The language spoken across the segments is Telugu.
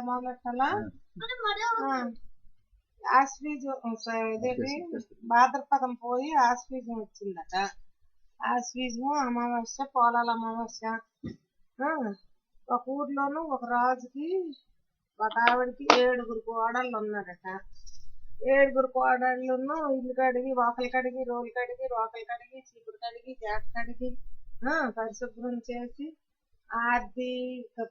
మొదలు పెట్టాలా? ఆశ్వీజం ఇదేంటి భాద్రపదం పోయి ఆశ్వీజం వచ్చిందట. ఆశ్వీజం అమావాస్య, పోలాల అమావాస్య. ఒక ఊర్లోనూ ఒక రాజుకి ఒక ఆవిడకి 7 కోడళ్ళు ఉన్నారట. 7 కోడళ్ళను ఇల్లు కడిగి, వాకలు కడిగి, రోలు కడిగి, రోకలు కడిగి, చీపురు కడిగి, చేట కడిగి పరిశుభ్రం చేసి ఆర్ది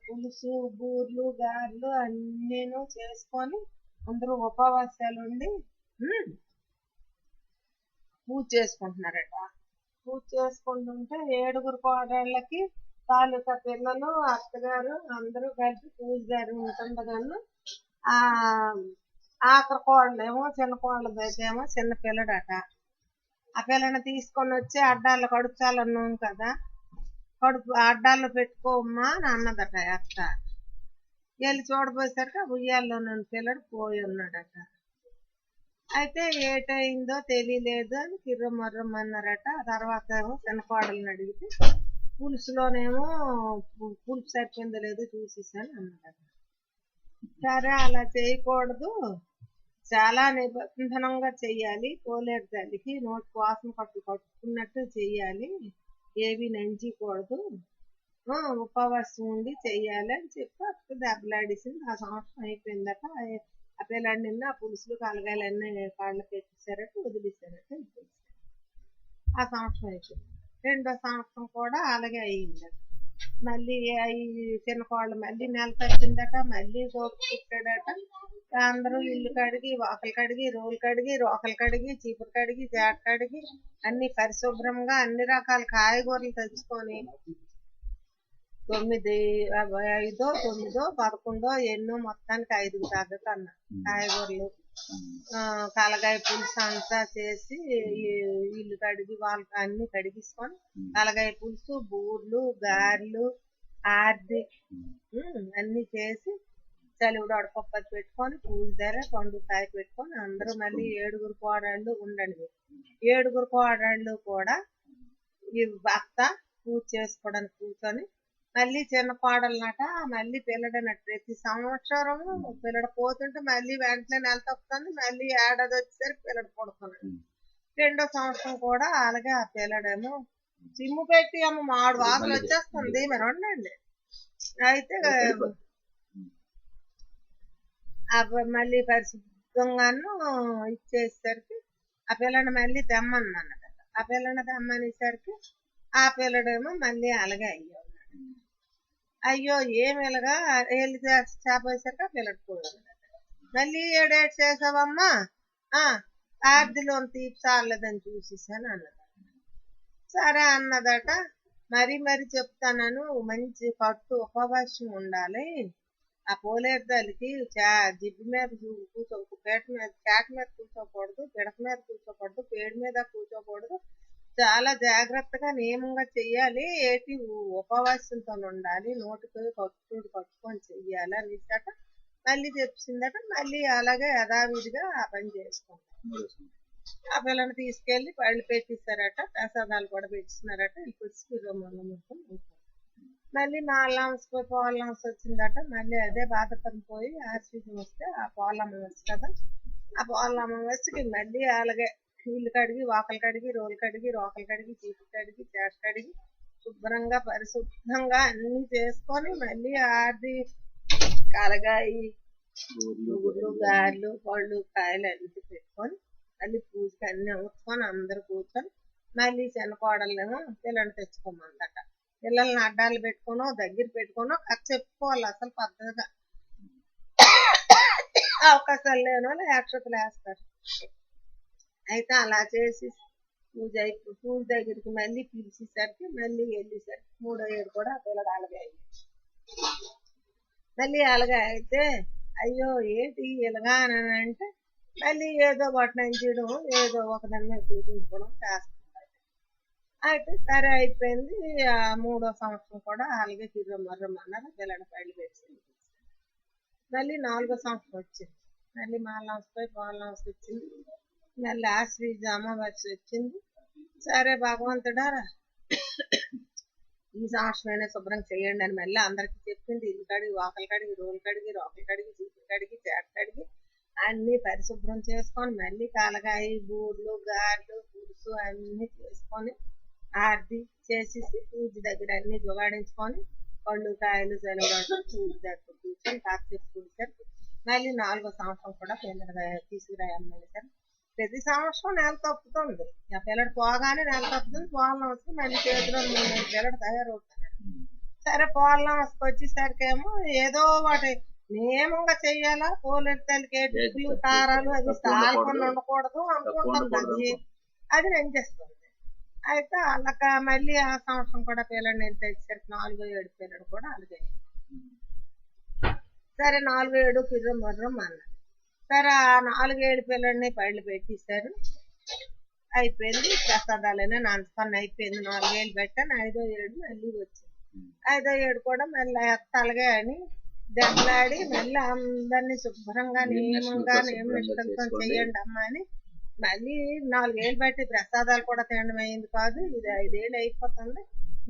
పులుసు, బూర్లు, గారెలు అన్నీను చేసుకొని అందరూ ఉపవాసాలు ఉండి పూజ చేసుకుంటున్నారట. పూజ చేసుకుంటుంటే 7 కోడళ్ళకి తాలూకా పిల్లలు, అత్తగారు అందరూ కలిసి పూజ జరుగుతుండగాను ఆఖరి కోడలేమో చిన్న కోడలదైతేమో చిన్న పిల్లడట. ఆ పిల్లని తీసుకొని వచ్చి అడ్డాల్లో కడుపుచాలన్నాం కదా, అడ్డాల్లో పెట్టుకోమ్మా అని అన్నదట అత్త. వెళ్ళి చూడబోయేసరికి ఉయ్యాల్లో నన్ను పిల్లడు పోయి ఉన్నాడట. అయితే ఏటైందో తెలియలేదు అని కిర్రమర్రమన్నారట. తర్వాత ఏమో చిన్న కోడలను అడిగితే పులుసులోనేమో పులుపు సరిపోయిందో లేదో చూసేసాను అన్నాడట. సరే అలా చేయకూడదు, చాలా నిబంధనంగా చెయ్యాలి, పోలేరు తల్లికి నోటి వాసన కట్టుకున్నట్టు చెయ్యాలి, ఏవి నంచకూడదు, ఉపవాసం ఉండి చెయ్యాలి అని చెప్పి అక్కడ దెబ్బలాడేసింది. ఆ సంవత్సరం అయిపోయిందట. ఆ పిల్లాడి నిన్న ఆ పులుసులు కలగాలన్నీ కాళ్ళకి ఎక్కిసారట, వదిలేశారట. ఆ సంవత్సరం అయిపోయింది. 2వ సంవత్సరం కూడా అలాగే అయ్యిందట. మళ్ళీ చిన్న కోళ్ళు మళ్ళీ నెల తప్పిందట. మళ్ళీ గోపు పుట్టాడట. అందరూ ఇల్లు కడిగి, వాకలు కడిగి, రోలు కడిగి, రోకలు కడిగి, చీపురు కడిగి, చేట కడిగి అన్ని పరిశుభ్రంగా అన్ని రకాల కాయగూరలు తెచ్చుకొని 9, 5, 9, 11 ఎన్నో మొత్తానికి 5 తగ్గక అన్న కాయగూరలు, కలగాయ పులుసు అంతా చేసి ఇల్లు కడిగి వాళ్ళకి అన్ని కడిగించుకొని కలగాయ పులుసు, బూర్లు, గారెలు, ఆర్ది అన్ని చేసి చలివిడ అడపప్పది పెట్టుకొని పూజ ధర పండు కాయ పెట్టుకొని అందరూ మళ్ళీ 7 కోడళ్ళు ఉండండి. 7 కోడళ్ళు కూడా ఈ భర్త పూజ చేసుకోవడానికి కూర్చొని మళ్ళీ చిన్న కోడలనట మళ్ళీ పిల్లడనట్టు ప్రతి సంవత్సరము పిల్లడ పోతుంటే మళ్ళీ వెంటనే నెల తప్పుతుంది, మళ్ళీ ఏడాది వచ్చేసరికి పిల్లడు పుడుతున్నాడు. 2వ సంవత్సరం కూడా అలాగే ఆ పిల్లడేమో చిమ్ము పెట్టి అమ్మ మాడు వాసన వచ్చేస్తుంది మరి ఉండండి. అయితే మళ్ళీ పరిశుభ్రంగాను ఇచ్చేసరికి ఆ పిల్లని మళ్ళీ తెమ్మన్నమాట. ఆ పిల్లని తెమ్మనేసరికి ఆ పిల్లడేమో మళ్ళీ అలాగే అయ్యో అయ్యో ఏమి ఇలాగా వెళ్ళి చేపేసరికి ఆ పిల్లడు పోయాడు. మళ్ళీ 7 చేసావమ్మా, ఆర్దిలో తీపి చాలేదని చూసేసాను అన్నదట. సరే అన్నదట. మరి చెప్తాను, మంచి పట్టు ఉపవాసం ఉండాలి, ఆ పోలేరు తల్లికి జిడ్డు మీద కేట మీద కూర్చోకూడదు, పిడక మీద కూర్చోకూడదు, పేడు మీద కూర్చోకూడదు, చాలా జాగ్రత్తగా నియమంగా చెయ్యాలి, ఏటి ఉపవాసంతో ఉండాలి, నోటికి కట్టుకొని చెయ్యాలి అనేసట. మళ్ళీ చెప్పిందట. మళ్ళీ అలాగే యథావిధిగా ఆ పని చేసుకుంటాం. ఆ పిల్లని తీసుకెళ్లి పళ్ళు పెట్టిస్తారట, ప్రసాదాలు కూడా పెట్టిస్తున్నారట. మళ్ళీ పోయి పోలనమస్ వచ్చిందట. మళ్ళీ అదే భాద్రపదం పోయి ఆశ్వీజం వస్తే ఆ పోలమ్మవచ్చు కదా, ఆ పోలమ్మవచ్చికి మళ్ళీ అలాగే ఇల్లు కడిగి, వాకలు కడిగి, రోలు కడిగి, రోకలు కడిగి, చీపురు కడిగి, చేట కడిగి శుభ్రంగా పరిశుభ్రంగా అన్ని చేసుకొని మళ్ళీ ఆర్ది కలగాయి గుడ్లు, గారెలు, పళ్ళు, కాయలు అన్ని పెట్టుకొని మళ్ళీ పూజకి అన్ని అమ్ముకొని అందరు కూర్చొని మళ్ళీ చిన్న కోడళ్ళేమో పిల్లల్ని తెచ్చుకోమందట. పిల్లల్ని అడ్డాలు పెట్టుకోనో దగ్గర పెట్టుకోనో చెప్పుకోవాలి అసలు పద్ధతిగా. అవకాశాలు లేని వాళ్ళు అక్షతలు వేస్తారు. అయితే అలా చేసి పూజ దగ్గరికి మళ్ళీ పిలిచేసరికి మళ్ళీ వెళ్ళేసరికి 3వ ఏడు కూడా ఆ పిల్లడు అలాగే అయ్యింది. మళ్ళీ అలాగే అయితే అయ్యో ఏంటి ఇలాగా అని అంటే మళ్ళీ ఏదో బట్టనంచడం, ఏదో ఒకదాని మీద కూర్చుంటుకోవడం చేస్తున్నారు. అయితే సరే అయిపోయింది. 3వ సంవత్సరం కూడా అలాగే తిరగమర్రమన్నారు. పిల్లడ పళ్ళు పెట్టి మళ్ళీ 4వ సంవత్సరం వచ్చింది. మళ్ళీ మాలనమస్ పోయి పోలనమస్ వచ్చింది. మళ్ళీ ఆశ్వీజ అమావాస్య వచ్చింది. సరే భగవంతుడా ఈ సంవత్సరమైనా శుభ్రం చేయండి అని మళ్ళీ అందరికి చెప్పింది. ఇల్లు కడిగి, వాకలు కడిగి, రోలు కడిగి, రోకలు కడిగి, చీపులు కడిగి, చేట కడిగి అన్ని పరిశుభ్రం చేసుకొని మళ్ళీ కలగాయి, బూర్లు, గారెలు, పులుసు అన్ని చేసుకొని ఆరతి చేసేసి పూజ దగ్గర అన్ని జోగాడించుకొని పళ్ళు, కాయలు, సెలవులు పూజ దగ్గర కూర్చొని కాసేపు కూర్చొని మళ్ళీ 4వ సంవత్సరం కూడా పిల్లడు తీసుకురాయమ్మని సార్. ప్రతి సంవత్సరం నెల తప్పుతుంది. ఆ పిల్లడు పోగానే నెల తప్పుతుంది. పోలం వస్తే మళ్ళీ చేతిలో 3 పిల్లడు తయారవుతున్నాడు. సరే పోలం వచ్చేసరికి ఏమో ఏదో వాటి నియమంగా చెయ్యాలా, పోలెత్తలకి టిప్పులు, కారాలు అది తాళకుండా ఉండకూడదు అనుకుంటుంది. అది నేను చేస్తుంది. అయితే అలాగ మళ్ళీ ఆ సంవత్సరం కూడా పిల్లడు నేను తెచ్చేసరికి 4, 7 పిల్లడు కూడా అలాగే. సరే 4, 7 పిర్రం మర్రం అన్నారు. సరే ఆ 4, 7 పిల్లడిని పళ్ళు పెట్టేశారు. అయిపోయింది. ప్రసాదాలనే నాన్నపని అయిపోయింది. 4 ఏళ్ళు పెట్టాను. 5వ ఏడు మళ్ళీ వచ్చింది. 5వ ఏడు కూడా మళ్ళీ అలాగే అని దెబ్బలాడి మళ్ళీ అందరినీ శుభ్రంగా నియమంగా నియమిష్టంతో చెయ్యండి అమ్మా అని మళ్ళీ 4 ఏళ్ళు బట్టి ప్రసాదాలు కూడా తినడం అయింది కాదు. ఇది 5 ఏళ్ళు అయిపోతుంది.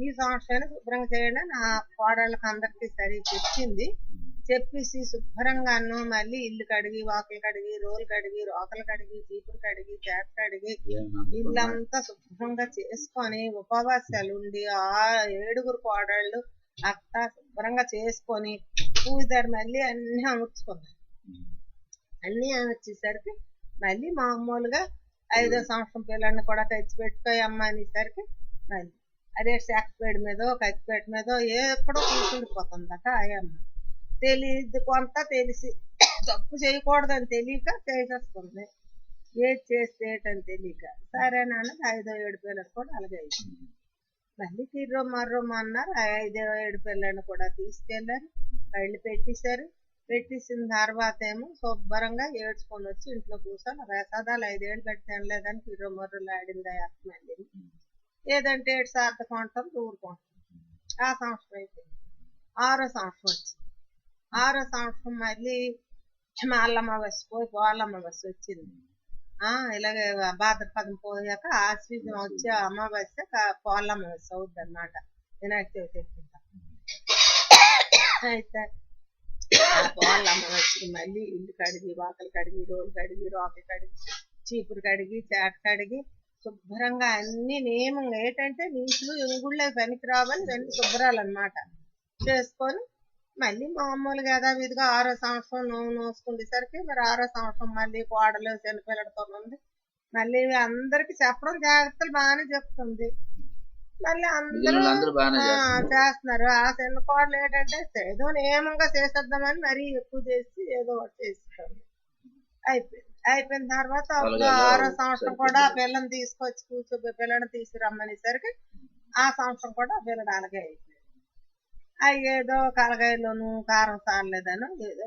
ఈ సంవత్సరాన్ని శుభ్రంగా చేయండి నా కోడళ్ళకి అందరికీ సరి చెప్పింది. చెప్పేసి శుభ్రంగాను మళ్ళీ ఇల్లు కడిగి, వాకిలు కడిగి, రోలు కడిగి, రోకలు కడిగి, చీపురు కడిగి, చేట కడిగి ఇల్లంతా శుభ్రంగా చేసుకొని ఉపవాసాలు ఉండి 7 కోడళ్ళు అత్త శుభ్రంగా చేసుకొని పూజ మళ్ళీ అన్ని అమర్చుకున్నారు. అన్ని అమర్చేసరికి మళ్ళీ మామూలుగా 5వ సంవత్సరం పిల్లల్ని కూడా తెచ్చి పెట్టుకోయి అమ్మ అనేసరికి మళ్ళీ అదే శాఖపేట మీదో కత్తిపేట మీదో ఎక్కడో కూర్చుండిపోతుందట ఆయమ్మ. తెలియదు కొంత తెలిసి తప్పు చేయకూడదని తెలియక చేసేస్తుంది. ఏది చేస్తే ఏంటని తెలియక సరేనని 5వ ఏడు పిల్లలు కూడా అలాగే అయిపోయింది. మళ్ళీ తిర్రో మర్రో అన్నారు. 5వ ఏడు పిల్లల్ని కూడా తీసుకెళ్లారు. పళ్ళు పెట్టేశారు. పెట్టేసిన తర్వాత ఏమో శుభ్రంగా ఏడ్చుకొని వచ్చి ఇంట్లో కూర్చొని ప్రసాదాలు 5 ఏళ్ళు పెట్టి తినలేదని తిర్రో మర్రలు ఆడింది మళ్ళీ. ఏదంటే 7 సార్థకం ఉంటుంది ఊరుకుంటుంది. ఆ సంవత్సరం అయిపోయింది. 6వ సంవత్సరం వచ్చింది. 6వ సంవత్సరం మళ్ళీ మాళ్ళమ్మ బస్సు పోయి పోలమ్మ బస్సు వచ్చింది. ఇలాగే భాద్రపదం పోయాక ఆశ్వీజం వచ్చే అమావాస్య పోలమ్మ బస్సు అవుద్ది అన్నమాట వినాయక చవితి ఎక్కువ. అయితే ఆ పోలమ్మ బస్సుకి మళ్ళీ ఇల్లు కడిగి, వాకలు కడిగి, రోలు కడిగి, రోకలు కడిగి, చీపురు కడిగి, చేట కడిగి శుభ్రంగా అన్ని నియమంగా ఏంటంటే నీళ్ళు ఎంగుళ్ళే పనికిరావని ఇవన్నీ శుభ్రాలు అన్నమాట చేసుకొని మళ్ళీ మామూలుగా యథావిధిగా 6వ సంవత్సరం నోము నోసుకునేసరికి మరి 6వ సంవత్సరం మళ్ళీ కోడలు చిన్నపిల్లలతో ఉంది. మళ్ళీ అందరికి చెప్పడం జాగ్రత్తలు బాగానే చెప్తుంది. మళ్ళీ అందరూ చేస్తున్నారు. ఆ చిన్న కోడలు ఏంటంటే ఏదో నియమంగా చేసేద్దామని మరీ ఎక్కువ చేసి ఏదో ఒకటి చేస్తుంది. అయిపోయిన తర్వాత 6వ సంవత్సరం కూడా ఆ పిల్లని తీసుకొచ్చి పిల్లని తీసుకురమ్మనేసరికి ఆ సంవత్సరం కూడా ఆ పిల్లడు అలాగే అయిపోయింది. ఏదో కలగాయలోను కారం సారలేదనో ఏదో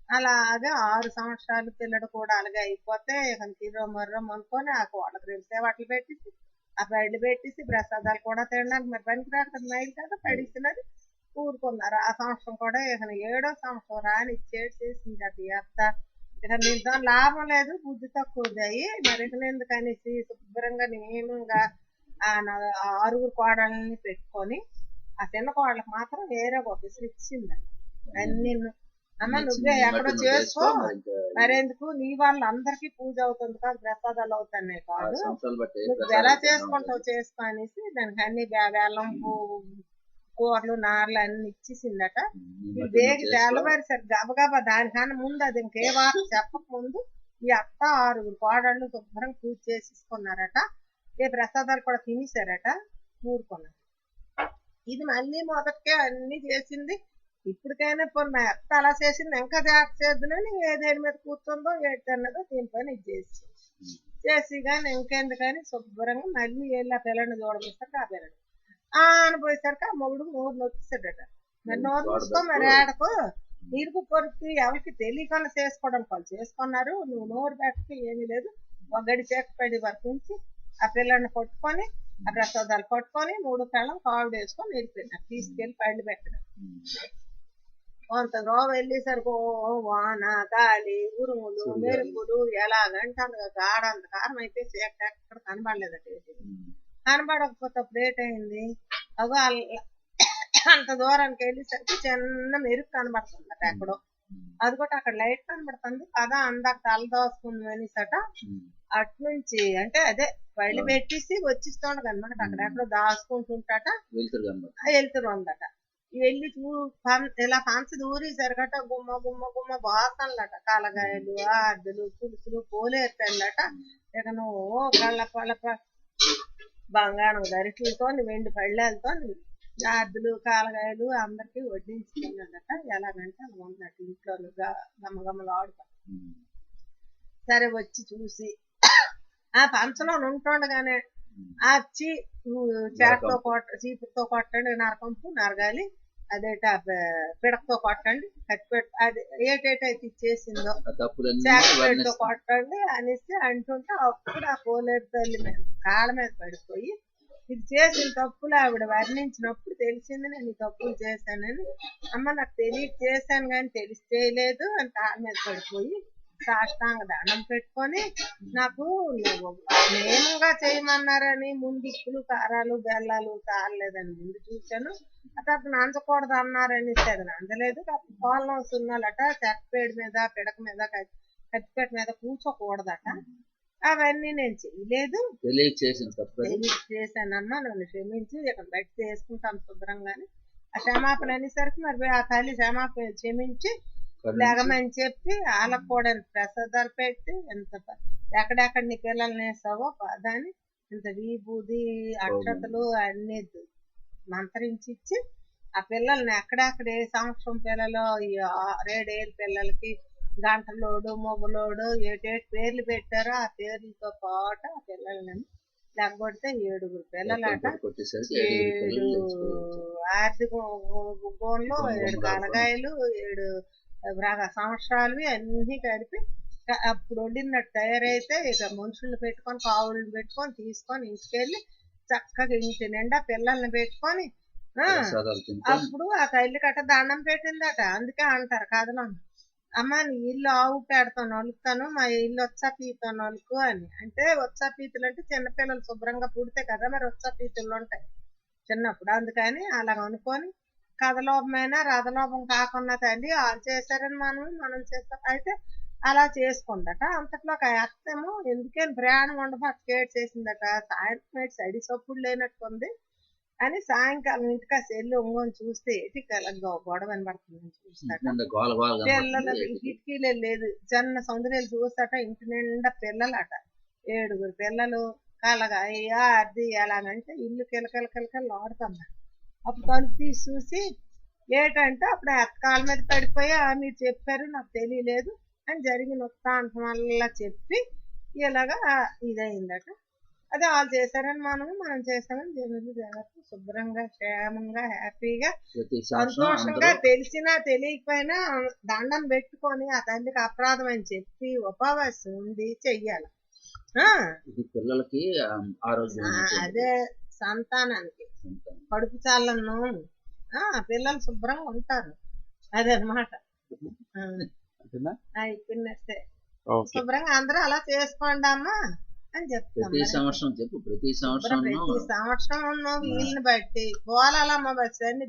అలాగే 6 సంవత్సరాలు పిల్లడు కూడా అలాగే అయిపోతే ఇక తిరో మర్రం అనుకొని ఆ కోళ్ళకి 2 సేవట్లు పెట్టేసి ఆ బయలు పెట్టేసి ప్రసాదాలు కూడా తినడానికి మరి పనికిరాదు కదా నైలు కదా పడిసినది ఊరుకున్నారు. ఆ సంవత్సరం కూడా ఇక 7వ సంవత్సరం రాని చేసింది అది అత్త. ఇక దీంతో లాభం లేదు, బుద్ధి తక్కువదాయి మరి ఇక ఎందుకనేసి శుభ్రంగా నియమంగా 6 కోడళ్ళని పెట్టుకొని ఆ చిన్న కోళ్ళకి మాత్రం వేరే ఒక విసురు ఇచ్చిందండి. అన్ని అమ్మ నువ్వే ఎక్కడో చేసుకో మరెందుకు నీ వాళ్ళు అందరికీ పూజ అవుతుంది కాదు ప్రసాదాలు అవుతున్నాయి కాదు నువ్వు ఎలా చేసుకుంటావు చేసుకో అనేసి దానికి అన్ని బెల్లం కూరలు నారలు అన్ని ఇచ్చేసిందట. ఇది వేగి తెల్లవారిసరి గబగబా దానికన్నా ముందు అది ఇంకే వార్త చెప్పక ముందు ఈ అత్త 6 కోడళ్ళు శుభ్రం పూజ చేసేసుకున్నారట. ఏ ప్రసాదాలు కూడా తినేశారట, ఊరుకున్నారు. ఇది మళ్ళీ మొదటికే అన్ని చేసింది. ఇప్పటికైనా పోనీ మా అత్త అలా చేసింది ఇంకా జాగ్రత్త చేద్దునని ఏదేని మీద కూర్చుందో ఏదన్నదో దీనిపైన ఇది చేసి కానీ ఇంకెందుకని శుభ్రంగా మళ్ళీ వెళ్ళి ఆ పిల్లని చూడబోసరికి ఆ పిల్లడు అనిపోయేసరికి ఆ మొగుడు నోరు నొక్కిస్తాడట. మరి నోరు నొచ్చుకో మరి ఆడకు నీరుకు పొరికి ఎవరికి తెలియకుండా చేసుకోవడానికి వాళ్ళు చేసుకున్నారు. నువ్వు నోరు పెట్టక ఏమీ లేదు. ఒక గడి చేకపడి వరకు ఉంచి ఆ పిల్లని కొట్టుకొని ఆ ప్రసాదాలు పట్టుకొని 3 కళ్ళం కాళ్ళు వేసుకొని వెళ్ళిపోయినారు. తీసుకెళ్ళి పళ్ళు పెట్టడం. కొంత రోవ వెళ్ళేసరికి వాన గాలి ఉరుములు మెరుపులు ఎలాగంటే గాఢంత కారం అయితే ఎక్కడ కనబడలేదట. కనబడకపోతే అప్పుడు ఏటైంది అగో అంత దూరానికి వెళ్ళేసరికి చిన్న మెరుగు కనబడుతుందట ఎక్కడో. అది కూడా అక్కడ లైట్ కనబడుతుంది కదా, అందాక తల దోసుకుంది అనేసట. అట్నుంచి అంటే అదే బయలు పెట్టేసి వచ్చిస్తుండగా అనమాట, అక్కడ ఎక్కడో దాచుకుంటుంటాట, వెళ్తురు ఉందట. వెళ్ళి ఇలా పంచ దూరేసరికట గుమ్మ గుమ్మ గుమ్మ బాసనలట, కాలగాయలు ఆర్దులు పులుసులు పోలేరుతాళ్ళట. ఇక నువ్వు కళ్ళ బంగారం గరిటలతో వెండి పళ్ళేలతో ఆర్దులు కాలగాయలు అందరికి వడ్డించుకున్నాడట. ఎలాగంటే అలా ఉందట ఇంట్లో గమ్మగమ్మలు ఆడుతా. సరే వచ్చి చూసి ఆ పంచలో ఉంటుండగానే ఆ చేతతో చీపుతో కొట్టండి, నరకంపు నరగాలి, అదేట పిడకతో కొట్టండి, కత్తిపెట్టు అది ఏటేటైతే ఇచ్చేసిందో చేతతో కొట్టండి అనేసి అంటుంటే అప్పుడు ఆ పోలేరు తల్లి మీద కాళ్ళ మీద పడిపోయి ఇది చేసిన తప్పులు ఆవిడ వర్ణించినప్పుడు తెలిసింది నేను ఈ తప్పులు చేశానని. అమ్మ నాకు తెలియక చేశాను కానీ తెలిసి చేయలేదు అని కాళ్ళ మీద పడిపోయి సాష్టాంగ దండం పెట్టుకొని, నాకు నేముగా చేయమన్నారని ముందు ఉప్పులు కారాలు బెల్లాలు తారలేదని ముందు చూశాను, అతను నంచకూడదు అన్నారని అది నంచలేదు. పాలన సున్నాలట, చెక్కపేడు మీద పిడక మీద కత్తిపేట మీద కూర్చోకూడదట. అవన్నీ నేను చేయలేదు, చేశానమ్మా నన్ను క్షమించి ఇక్కడ బయట చేసుకుంటాను శుభ్రంగాని. ఆ క్షమాపణ అనేసరికి మరి ఆ తల్లి క్షమాపణ క్షమించి లేగమని చెప్పి వాళ్ళకు కూడా ప్రసాదాలు పెట్టి ఎంత ఎక్కడెక్కడ నీ పిల్లల్ని వేసావో దాన్ని ఇంత వీబూది అక్షతలు అన్ని మంత్రించి ఇచ్చి ఆ పిల్లల్ని ఎక్కడెక్కడ ఏ సంవత్సరం పిల్లలు 6 ఏళ్ళ పిల్లలకి గంటలోడు మొగలోడు ఏటేటి పేర్లు పెట్టారో ఆ పేర్లతో పాటు ఆ పిల్లల్ని లేకపోతే 7 పిల్లలట. 7 ఆర్థిక గోన్లు, 7 కలగాయలు, 7 సంవత్సరాలు అన్ని కలిపి అప్పుడు వండినట్టు తయారైతే ఇక మనుషుల్ని పెట్టుకొని కావులను పెట్టుకొని తీసుకొని ఇంటికెళ్ళి చక్కగా ఇంటి నిండా పిల్లల్ని పెట్టుకొని అప్పుడు ఆ తల్లి కట్ట దండం పెట్టిందట. అందుకే అంటారు కథలో, అమ్మ నీ ఇల్లు ఆవు పెడతా నొలుపుతాను, మా ఇల్లు వచ్చా పీతో నొలుకు అని. అంటే వచ్చా పీతులు అంటే చిన్నపిల్లలు శుభ్రంగా పుడితే కదా మరి వచ్చా పీతులు ఉంటాయి చిన్నప్పుడు. అందుకని అలాగ అనుకొని కథలోపమైనా రథలోపం కాకుండా తల్లి వాళ్ళు చేశారని మనం చేస్తాం అయితే అలా చేసుకుందట. అంతట్లో అత్తేమో ఎందుకని ప్రయాణం ఉండదు అటు చేసిందట. సాయంత్రం సడి సప్పుడు లేనట్టుంది అని సాయంకాలం ఇంటికి సెల్లు ఒంగోని చూస్తే గొడవ వినబడుతుందని చూస్తాట. పిల్లలు కిటికీలే లేదు, చిన్న సౌందర్యాలు చూస్తాట, ఇంటి నిండా పిల్లలట, 7 పిల్లలు కలగా అయ్యా అది ఎలాగంటే ఇల్లు కిలకిలకిలకిలు ఆడుతుందట. అప్పుడు తలుపు తీసి చూసి ఏంటంటే అప్పుడు కాళ్ళ మీద పడిపోయా మీరు చెప్పారు నాకు తెలియలేదు అని జరిగిన వృత్తాంతం వల్ల చెప్పి ఇలాగా ఇదయిందట. అదే వాళ్ళు చేశారని మనం చేస్తామని దేవుడు జాగ్రత్త శుభ్రంగా క్షేమంగా హ్యాపీగా సంతోషంగా తెలిసినా తెలియకపోయినా దండం పెట్టుకొని ఆ తల్లికి అపరాధం అని చెప్పి ఉపవాసం ఉండి చెయ్యాలి. పిల్లలకి అదే సంతానానికి కడుపు చాలను పిల్లలు శుభ్రంగా ఉంటారు. అదనమాట అయిపోయినట్టే. శుభ్రంగా అందరూ అలా చేసుకోండి అమ్మా అని చెప్తాం. ప్రతి సంవత్సరం వీళ్ళని బట్టి పోలాలమ్మ బస్ అని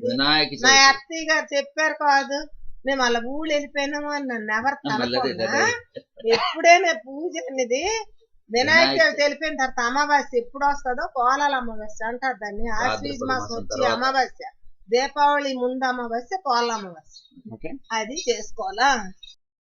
మా అత్తయ్య గారు చెప్పారు కాదు, మేము అలా ఊళ్ళు వెళ్ళిపోయినాము అని నన్ను ఎవరు తలకున్నా. ఎప్పుడైనా పూజ అనేది వినాయక చవితి వెళ్ళిపోయిన తర్వాత అమావాస్య ఎప్పుడు వస్తుందో పోలాల అమావాస్య అంటారు దాన్ని. ఆశ్వీజ మాసం వచ్చి అమావాస్య, దీపావళి ముందు అమావాస్య పోలాల అమావాస్య, అది చేసుకోవాలా.